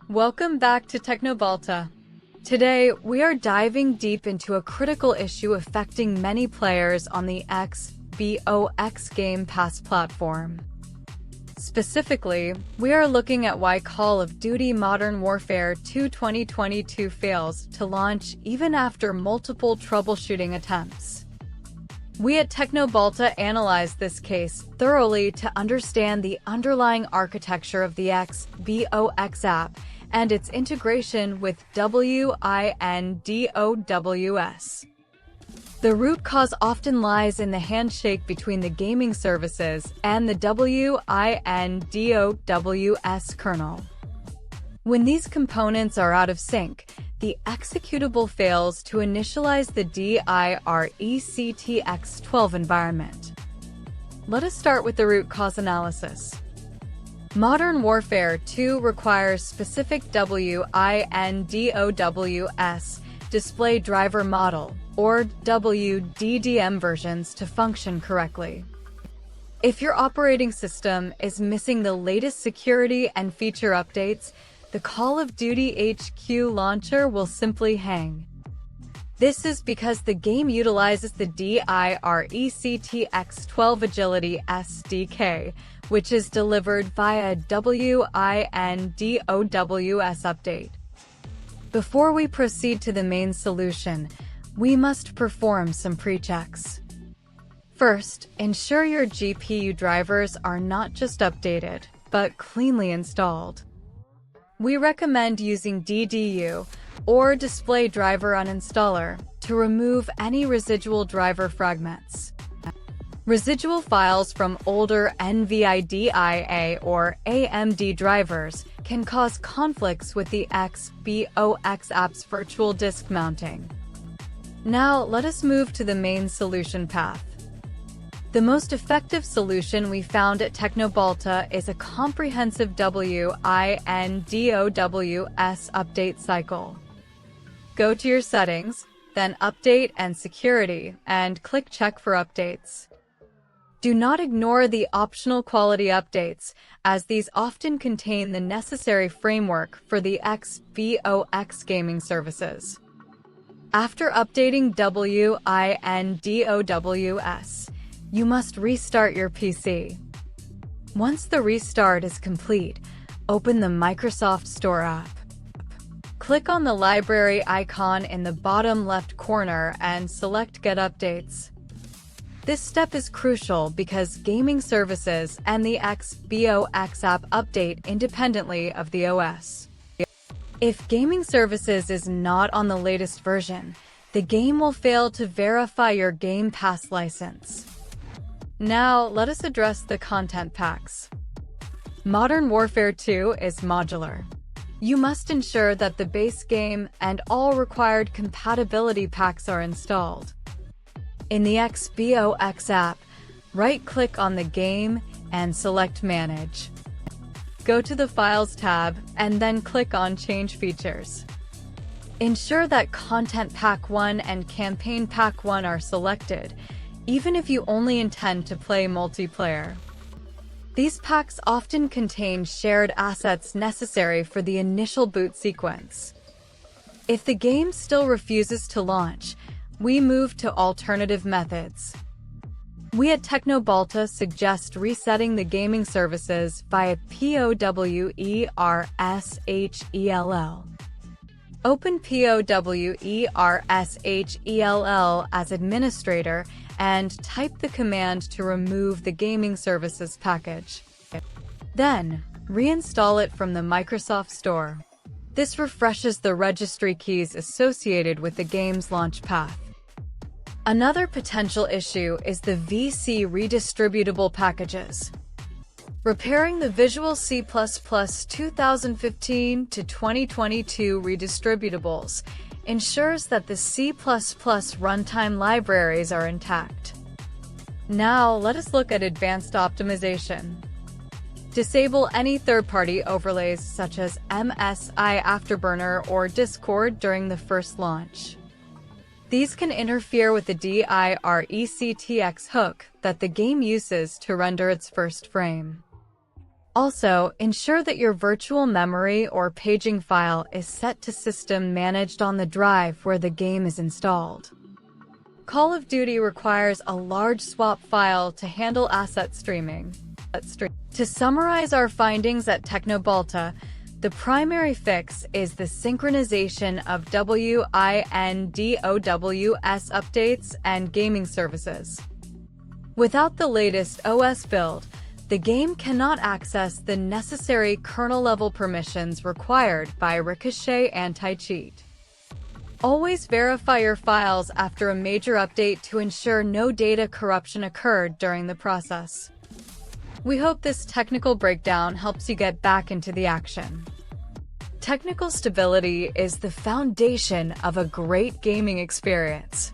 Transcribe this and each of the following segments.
Welcome back to Teknobalta. Today, we are diving deep into a critical issue affecting many players on the Xbox Game Pass platform. Specifically, we are looking at why Call of Duty Modern Warfare 2 2022 fails to launch even after multiple troubleshooting attempts. We at Teknobalta analyzed this case thoroughly to understand the underlying architecture of the Xbox app and its integration with WDDM. The root cause often lies in the handshake between the gaming services and the WDDM kernel. When these components are out of sync, the executable fails to initialize the DirectX 12 environment. Let us start with the root cause analysis. Modern Warfare 2 requires specific WDDM display driver model, or WDDM versions to function correctly. If your operating system is missing the latest security and feature updates, the Call of Duty HQ launcher will simply hang. This is because the game utilizes the DirectX 12 Agility SDK, which is delivered via WDOWS update. Before we proceed to the main solution, we must perform some pre-checks. First, ensure your GPU drivers are not just updated, but cleanly installed. We recommend using DDU, or Display Driver Uninstaller, to remove any residual driver fragments. Residual files from older NVIDIA or AMD drivers can cause conflicts with the Xbox app's virtual disk mounting. Now, let us move to the main solution path. The most effective solution we found at Teknobalta is a comprehensive WDOWS update cycle. Go to your settings, then Update and Security, and click Check for updates. Do not ignore the optional quality updates, as these often contain the necessary framework for the Xbox gaming services. After updating WDOWS, you must restart your PC. Once the restart is complete, open the Microsoft Store app. Click on the library icon in the bottom left corner and select Get Updates. This step is crucial because gaming services and the Xbox app update independently of the OS. If gaming services is not on the latest version, the game will fail to verify your Game Pass license. Now, let us address the content packs. Modern Warfare 2 is modular. You must ensure that the base game and all required compatibility packs are installed. In the Xbox app, right-click on the game and select Manage. Go to the Files tab and then click on Change Features. Ensure that Content Pack 1 and Campaign Pack 1 are selected, even if you only intend to play multiplayer. These packs often contain shared assets necessary for the initial boot sequence. If the game still refuses to launch, we move to alternative methods. We at Teknobalta suggest resetting the gaming services via PowerShell. Open PowerShell as administrator and type the command to remove the gaming services package. Then, reinstall it from the Microsoft Store. This refreshes the registry keys associated with the game's launch path. Another potential issue is the VC redistributable packages. Repairing the Visual C 2015 to 2022 redistributables ensures that the C++ runtime libraries are intact. Now, let us look at advanced optimization. Disable any third-party overlays such as MSI Afterburner or Discord during the first launch. These can interfere with the DirectX hook that the game uses to render its first frame. Also, ensure that your virtual memory or paging file is set to system managed on the drive where the game is installed. Call of Duty requires a large swap file to handle asset streaming. To summarize our findings at Teknobalta, the primary fix is the synchronization of WinDOWS updates and gaming services. Without the latest OS build, the game cannot access the necessary kernel-level permissions required by Ricochet anti-cheat. Always verify your files after a major update to ensure no data corruption occurred during the process. We hope this technical breakdown helps you get back into the action. Technical stability is the foundation of a great gaming experience.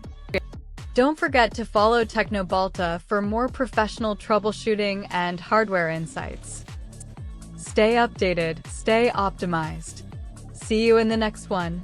Don't forget to follow Teknobalta for more professional troubleshooting and hardware insights. Stay updated, stay optimized. See you in the next one.